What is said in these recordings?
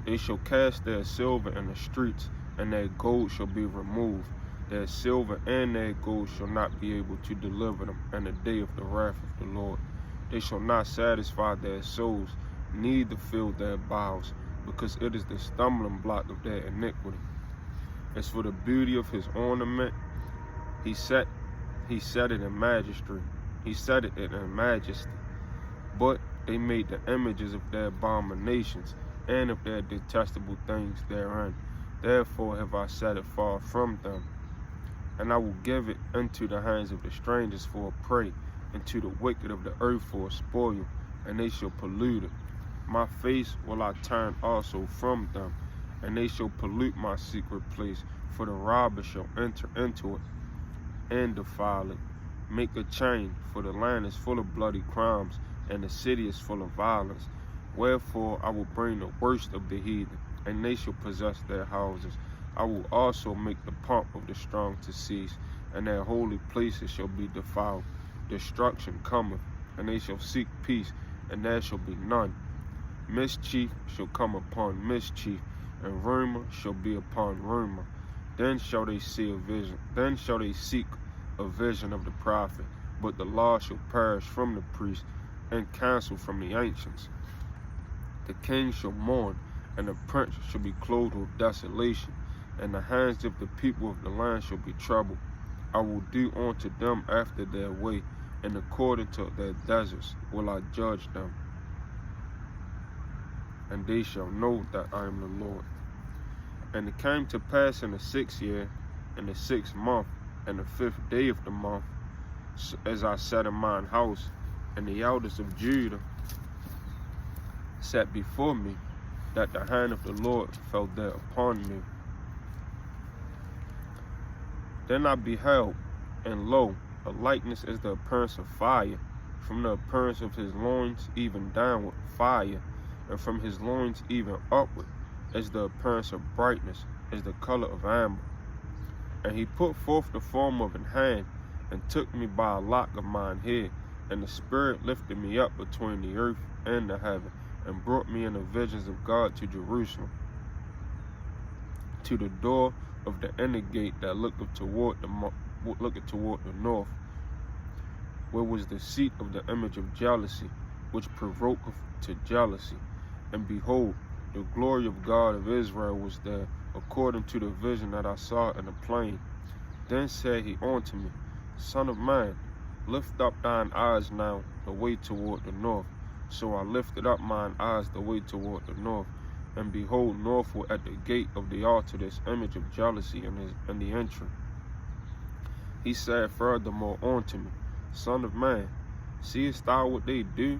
They shall cast their silver in the streets, and their gold shall be removed. Their silver and their gold shall not be able to deliver them in the day of the wrath of the Lord. They shall not satisfy their souls, neither fill their bowels, because it is the stumbling block of their iniquity. As for the beauty of his ornament, he set it in majesty. He set it in majesty. But they made the images of their abominations and of their detestable things therein. Therefore have I set it far from them. And I will give it into the hands of the strangers for a prey, and to the wicked of the earth for a spoil, and they shall pollute it. My face will I turn also from them, and they shall pollute my secret place, for the robber shall enter into it and defile it. Make a chain, for the land is full of bloody crimes, and the city is full of violence. Wherefore I will bring the worst of the heathen, and they shall possess their houses. I will also make the pomp of the strong to cease, and their holy places shall be defiled. Destruction cometh, and they shall seek peace, and there shall be none. Mischief shall come upon mischief, and rumor shall be upon rumor. Then shall they see a vision. Then shall they seek a vision of the prophet, but the law shall perish from the priest, and counsel from the ancients. The king shall mourn, and the prince shall be clothed with desolation, and the hands of the people of the land shall be troubled. I will do unto them after their way, and according to their deserts will I judge them. And they shall know that I am the Lord. And it came to pass in the 6th year, in the 6th month, and the 5th day of the month, as I sat in mine house, and the elders of Judah sat before me, that the hand of the Lord fell there upon me. Then I beheld, and lo, a likeness as the appearance of fire, from the appearance of his loins even downward, fire, and from his loins even upward, as the appearance of brightness, as the color of amber. And he put forth the form of an hand, and took me by a lock of mine head, and the Spirit lifted me up between the earth and the heaven, and brought me in the visions of God to Jerusalem, to the door of the inner gate that looketh toward the north, where was the seat of the image of jealousy, which provoketh to jealousy. And behold, the glory of God of Israel was there, according to the vision that I saw in the plain. Then said he unto me, Son of man, lift up thine eyes now the way toward the north. So I lifted up mine eyes the way toward the north, and behold, northward at the gate of the altar this image of jealousy in the entry. He said furthermore unto me, Son of man, seest thou what they do,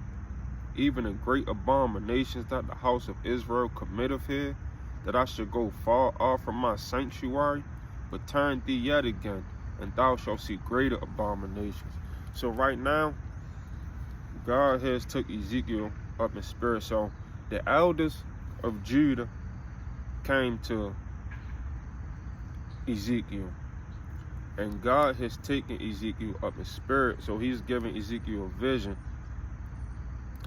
even the great abominations that the house of Israel committeth here, that I should go far off from my sanctuary? But turn thee yet again, and thou shalt see greater abominations. So right now, God has took Ezekiel up in spirit. So the elders of Judah came to Ezekiel, and God has taken Ezekiel up in spirit. So he's giving Ezekiel a vision,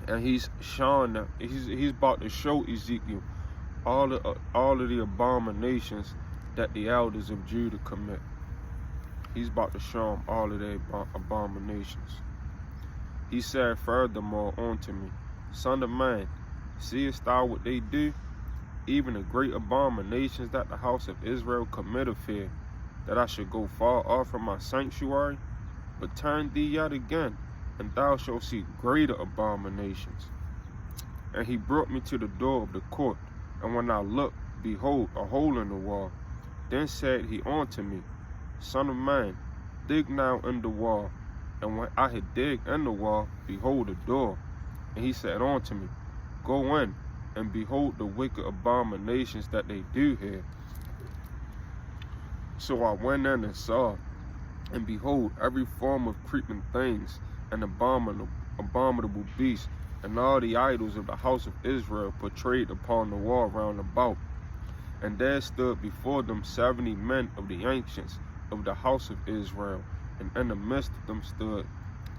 and he's showing them, he's about to show Ezekiel all of the abominations that the elders of Judah commit. He's about to show them all of their abominations. He said furthermore unto me, Son of man, seest thou what they do, even the great abominations that the house of Israel committeth here, that I should go far off from my sanctuary? But turn thee yet again, and thou shalt see greater abominations. And he brought me to the door of the court, and when I looked, behold, a hole in the wall. Then said he unto me, Son of man, dig now in the wall. And when I had digged in the wall, behold a door. And he said unto me, Go in, and behold the wicked abominations that they do here. So I went in and saw, and behold, every form of creeping things, and abominable beasts, and all the idols of the house of Israel portrayed upon the wall round about. And there stood before them 70 men of the ancients of the house of Israel, and in the midst of them stood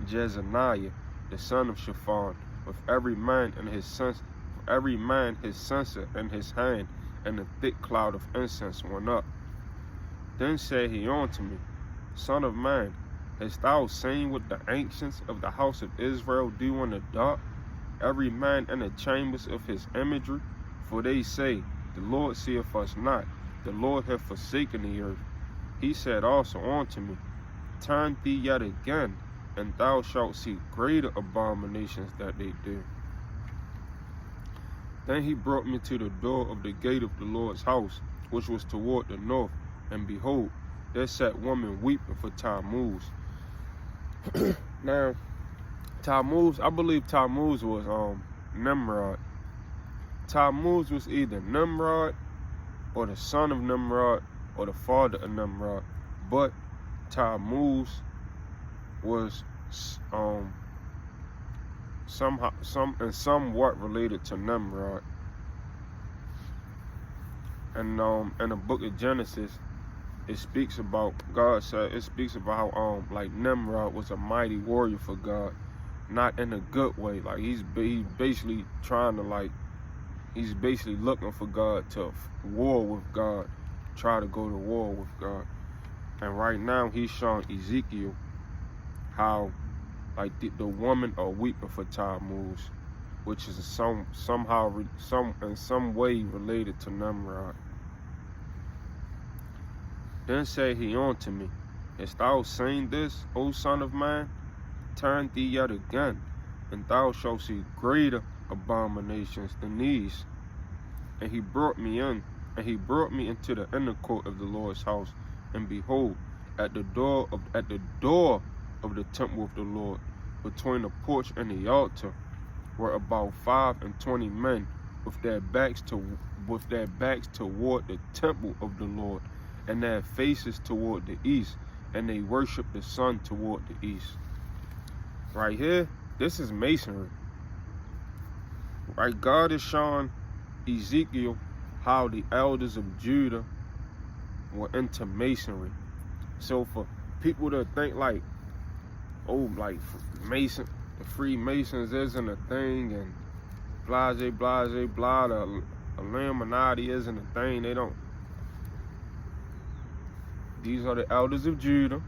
Jezaniah, the son of Shaphan, with every man and his sons every man his censer in his hand, and a thick cloud of incense went up. Then said he unto me, Son of man, hast thou seen what the ancients of the house of Israel do in the dark, every man in the chambers of his imagery? For they say, The Lord seeth us not, the Lord hath forsaken the earth. He said also unto me, Turn thee yet again, and thou shalt see greater abominations that they do. Then he brought me to the door of the gate of the Lord's house, which was toward the north, and behold, there sat women weeping for Tammuz. Now, Tammuz, I believe Tammuz was Nimrod. Tammuz was either Nimrod, or the son of Nimrod, or the father of Nimrod. But Tammuz was somewhat related to Nimrod. And in the book of Genesis, it speaks about how like Nimrod was a mighty warrior for God, not in a good way. Like he's basically trying to he's basically looking for God to war with God, try to go to war with God. And right now he's showing Ezekiel how the women are weeping for Tammuz, which is in some way related to Nimrod. Then said he unto me, Hast thou seen this, O son of man? Turn thee yet again, and thou shalt see greater abominations than these. And he brought me into the inner court of the Lord's house, and behold, at the door of the temple of the Lord, between the porch and the altar, were about 25 men with their backs toward the temple of the Lord, and their faces toward the east, and they worship the sun toward the east. Right here, this is masonry. Right, God is showing Ezekiel how the elders of Judah were into masonry. So for people to think Freemasons isn't a thing, and the Illuminati isn't a thing, they don't. These are the elders of Judah.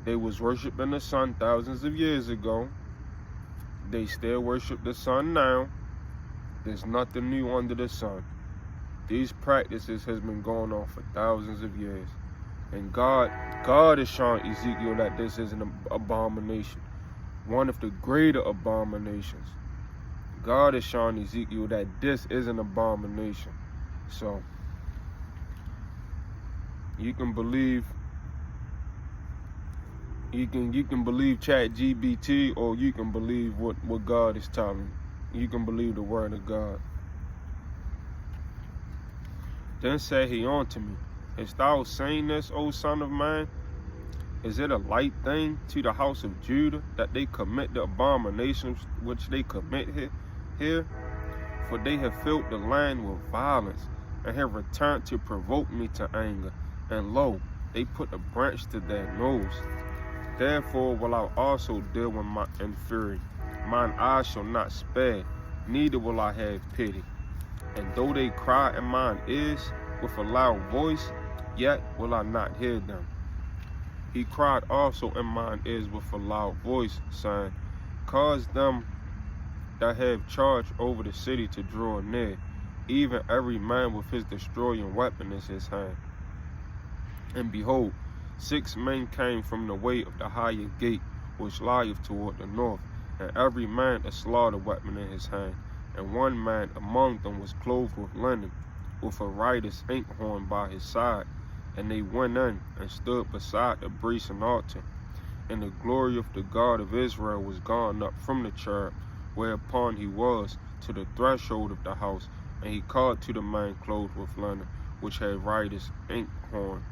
They was worshiping the sun thousands of years ago. They still worship the sun now. There's nothing new under the sun. These practices has been going on for thousands of years. And God is showing Ezekiel that this is an abomination. One of the greater abominations. God is showing Ezekiel that this is an abomination. So you can believe ChatGPT, or you can believe what God is telling you. You can believe the word of God. Then said he unto me, Hast thou seen this, O son of man? Is it a light thing to the house of Judah that they commit the abominations which they commit here? For they have filled the land with violence, and have returned to provoke me to anger. And lo, they put a branch to their nose. Therefore will I also deal with in fury. Mine eyes shall not spare, neither will I have pity. And though they cry in mine ears with a loud voice, yet will I not hear them. He cried also in mine ears with a loud voice, saying, Cause them that have charge over the city to draw near, even every man with his destroying weapon in his hand. And behold, 6 men came from the way of the higher gate, which lieth toward the north, and every man a slaughter weapon in his hand. And one man among them was clothed with linen, with a writer's inkhorn by his side. And they went in and stood beside the brazen altar. And the glory of the God of Israel was gone up from the cherub, whereupon he was, to the threshold of the house. And he called to the man clothed with linen, which had writer's inkhorn